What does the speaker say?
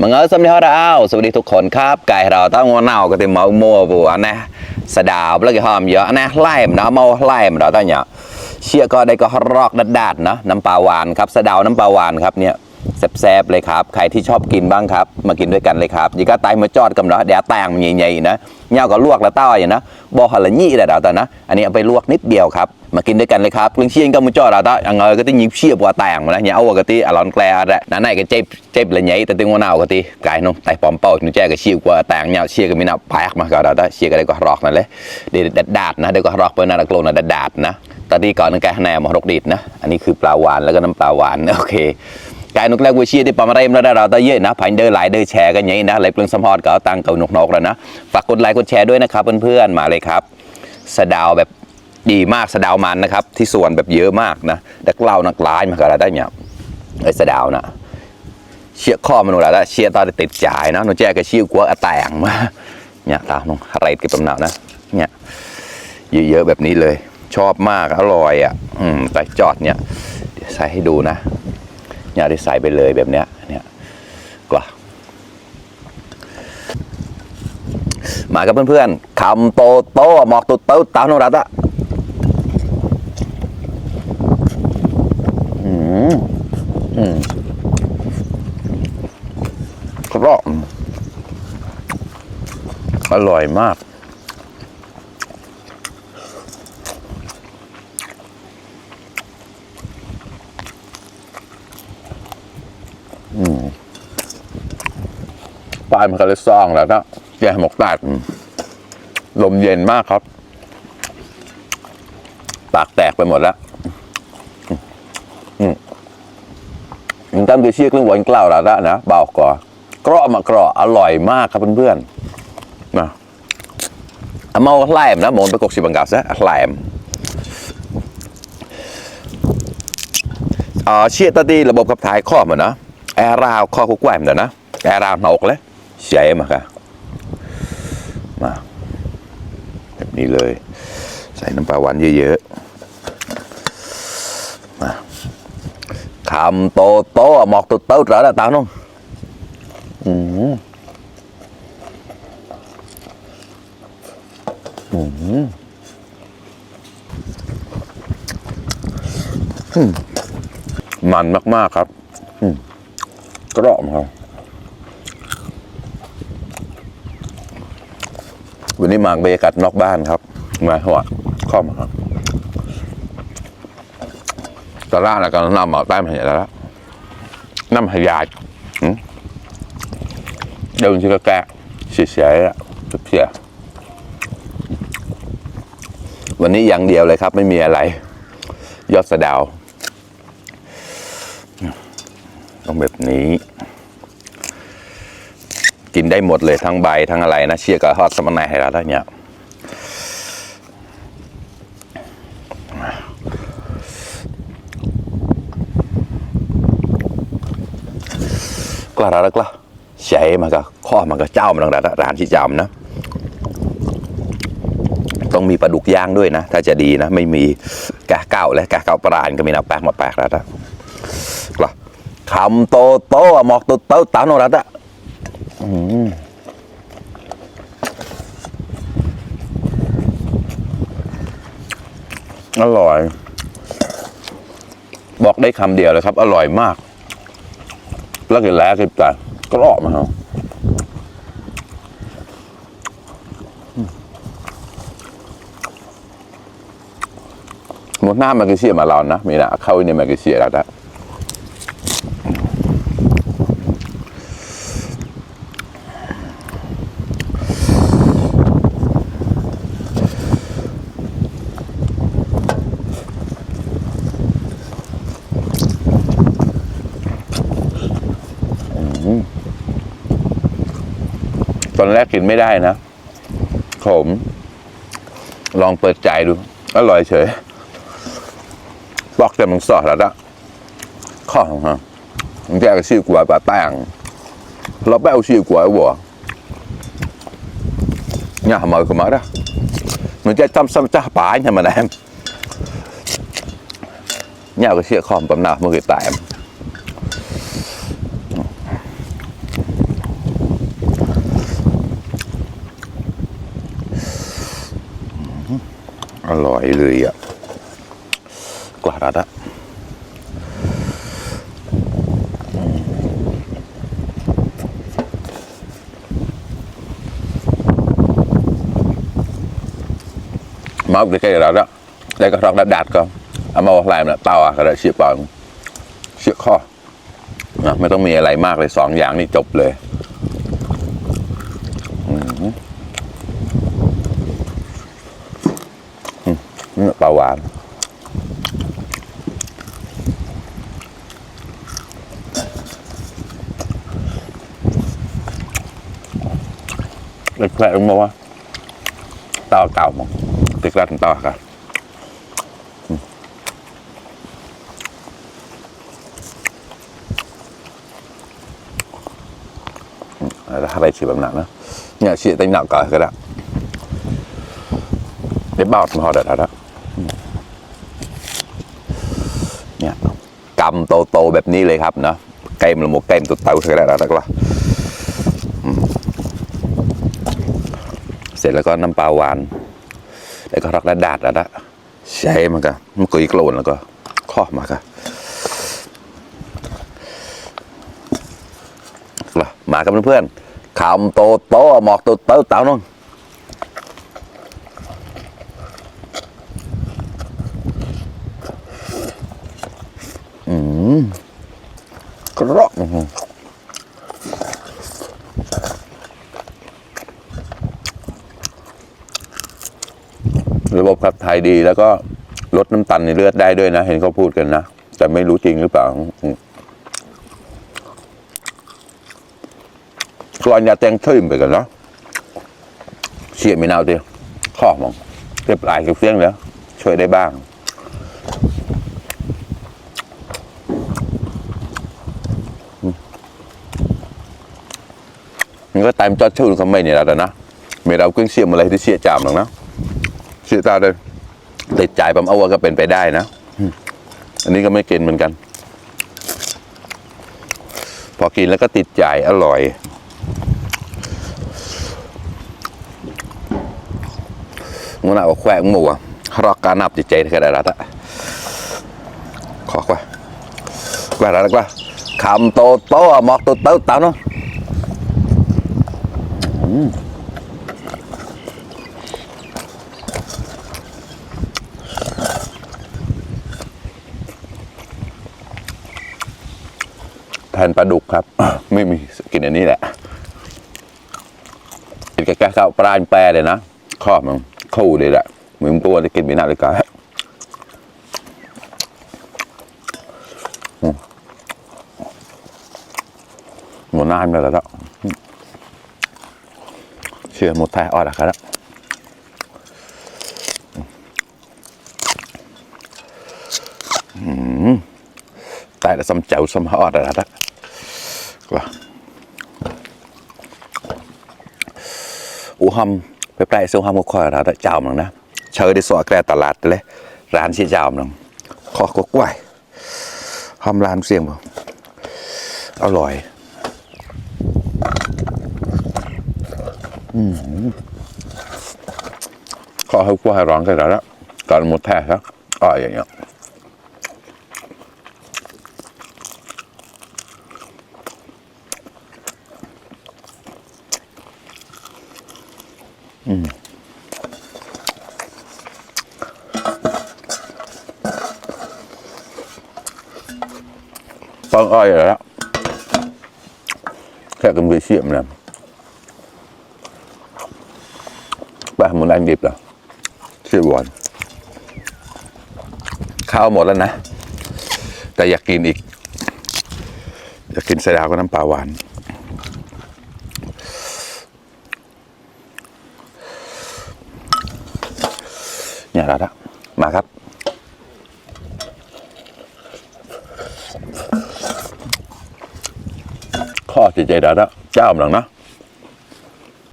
มังเอิสำเนียงเราสวัสดีทุกคนครับไก่เราต้องงอเน่าก็ติมมัวบัวนะสะดาวแล้วก็หอมเยอะนะไล่มันเนาะเมาไล่มันเราตั้งเนี่ยเชี่ยก็ได้ก็รอกดัดๆเนาะน้ำปลาหวานครับสะดาวน้ำปลาหวานครับเนี่ยแซ่บๆเลยครับใครที่ชอบกินบ้างครับมากินด้วยกันเลยครับยี่ก็ไตมาจอดกันเนาะเดี๋ยวแตงมันใหญ่ๆนะเงี้ยก็ลวกแล้วต้าอย่างนะบ่หันละยี่แต่ดาวแต่นะอันนี้เอาไปลวกนิดเดียวครับมากินด้วยกันเลยครับกลิ้งเชียนก็มาจอดเราต้าอย่างเงยก็ต้องยิบเชี่ยบัวแตงมานะเนี่ยเอาก็ตีอร่อยแกล้แหละนั่นไหนก็เจ็บเลยใหญ่แต่ตึงวันเอาก็ตีไก่น้องไตปอมเป่าหนูแจ้ก็เชี่ยกว่าแตงเนี่ยเชี่ยก็มีน้ำแปกมาก็เราต้าเชี่ยก็ได้ก็รอกนั่นเลยเด็ดดาดนะเดี๋ยวก็รอกไปนั่นกลนดาดนะตอนนี้ก่อนนึงแกแหนมหกดิดนะอันนี้คือปลาหวานแล้วก็น้ำปลาหวานโอเคกายนุกแรกวิเชียที่ปอมอะไรมาได้เราตะเยอะนะผ่านเดินหลายเดินแชร์กันอย่างนี้นะเลยเปลืองสมอดก็เอาตังเก่าหนุกแล้วนะฝากกดไลค์กดแชร์ด้วยนะครับเพื่อนๆมาเลยครับสะดาวแบบดีมากสะดาวมันนะครับที่ส่วนแบบเยอะมากนะดักเล่านักร้ายมาก็ได้เนี่ยไอ้สะดาวนะเชี่ยข้อมันหนูแล้วเชี่ยตอนติดจ่ายนะหนูแจ้ก็ชิวกลัวแตงมาเนี่ยตาหนูอะไรเก็บตำหนักนะเนี่ยเยอะๆแบบนี้เลยชอบมากอร่อยอ่ะแต่จอดเนี่ยเดี๋ยวใส่ให้ดูนะเนี่ยได้ใส่ไปเลยแบบเนี้ยเนี่ยกว่ามากับเพื่อนๆคำโตโตหมอกตุดเต้าตาโนรัตอะกรอบอร่อยมากปลายมันก็เลยซองแล้วนะแกหมกตัดลมเย็นมากครับปากแตกไปหมดแล้วยังตั้งแต่เชี่ยกเรื่องหวานกล้าวแล้วนะเบาก่อกรอบมากรอบอร่อยมากครับเพื่อนๆนะเมาแหลมนะหมอนไปกกสิบังกาซะแหลมเชี่ยตัดดีระบบขับถ่ายข้อมันนะแอร์ราวข้อคุกแหวมเดี๋ยวนะแอร์ราวหนกเลยใช่มาค่ะมาแบบนี้เลยใส่น้ำปลาหวานเยอะๆมาคำโตโตหมอกตุดเต้าแล้วตาน้องมันมากๆครับกรอบครับวันนี้มาบรรยากาศนอกบ้านครับมาหัวข้อมาครับตลาดแล้วก็น้ำหมอกใต้มาเห็นแล้วน้ำหยาดเดินชิคกแกะเสียๆอ่ะเสียวันนี้อย่างเดียวเลยครับไม่มีอะไรยอดสะดาวต้องแบบนี้กินได้หมดเลยทั้งใบทั้งอะไรนะเชี่ยกับทอดสมนัยให้เราได้เนี่ยกล้าแล้วกล้าใช้มันก็ข้อมันก็เจ้ามันต่างๆร้านที่จำนะต้องมีปลาดุกย่างด้วยนะถ้าจะดีนะไม่มีกะเก้าและกะเก้าปลาก็มีน้ำแป้งมาแปกแล้วนะกล้าคำโตโตหมอกตุดเต้าตาโนรัตอะอร่อยบอกได้คำเดียวเลยครับอร่อยมากแล้วกินแล้วกินแต่ก็รอบมาครับหมดหน้ามาเกเซียมาเรานะมีนะเข้าในมาเกเซียแล้วนะตอนแรกกินไม่ได้นะขมลองเปิดใจดูอร่อยเฉยบอกแต่มึงสอดแล้วนะข้อของฮะมึงแกก็ชื่อกว่าปลาแป้งเราแป้วชื่อกว่าวัวเนี่ยทำไมก็มาได้มันจะจำซ้ำจ้าป่าเนี่ยมาแน่เนี่ยก็เชื่อข้อมปั๊มหน้าเมื่อกี้ตาย อร่อยเลยอ่ะกว่ารัดอะmáu cái cây đó đó đây có rong đã đạt không mau làm là tao à cái đóเสียบข้อนะไม่ต้องมีอะไรมากเลย2อย่างนี่จบเลยนี่ปลาหวานเล็กแผลลงมาว่าเต่าเก่ามั้งติดกระถิ่นเต่ากันอะไรchỉ bằng nặng đó nhà chị tay nặng cả cái đó để bao mà họ đã đóเนี่ยกำโตๆแบบนี้เลยครับเนาะเกมละหมกเกมตัวเต่าก็ได้แล้วก็เสร็จแล้วก็น้ำปลาหวานแล้วก็รักระดาษแล้วนะใช้มันก็มันกุยโกลนแล้วก็ข้อมาก็มากับเพื่อนๆขาวโตหมอกโตเต่าน้องกรอบระบบขับถ่ายดีแล้วก็ลดน้ำตาลในเลือดได้ด้วยนะเห็นเขาพูดกันนะแต่ไม่รู้จริงหรือเปล่ากลอนยาแตงทึ่มไปกันเนาะเชี่ยมีนาวเดียวข้อมองเรียบร้อยกับเสียงแล้วช่วยได้บ้างมันก็ตามจอดชื่อเขาไม่เนี่ยแล้วนะไม่เราเครื่องเสียมอะไรที่เสียจามหรอกนะเสียตาเลยติดใจปั๊มเอาก็เป็นไปได้นะอันนี้ก็ไม่กินเหมือนกันพอกินแล้วก็ติดใจอร่อยงูน่าว่าแขวงหมูรอกการนับจิตใจแค่ไหนละท่ะขอกว่าอะไรกว่าคำโตหมอกโตเต่าเนาะแทนปลาดุกครับไม่มีกินอันนี้แหละกินแค่ข้าวปลาแปรเลยนะข้อมันคู่เลยแหละเหมือนตัวจะกินไม่น่าเลยกันหมดน้ำเลยแล้วเชื่อหมดท้ายออดอะครับแต่ละซ้ำเจ้าซ้ำออดอะครับว่าอู้หำไปแปลซื้อหำก็คอยเราได้เจ้ามันนะเชิญได้สวดแกลตลาดเลยร้านชี้เจ้ามันขอก็กล้วยหำร้านเสียงบ่อร่อยขอให้กล้วยร้องกันแล้วตอนหมดแท้ครับอย่างเงี้ยฟังอ้อยแล้วแค่กำลังเชี่ยมนะไปมันแรงดิบเหรอเชี่ยบอลข้าวหมดแล้วนะแต่อยากกินอีกอยากกินไซดาวกับน้ำปลาหวานเนี่ยแล้วนะมาครับข้อจิตใจดาดะเจ้าหลังนะ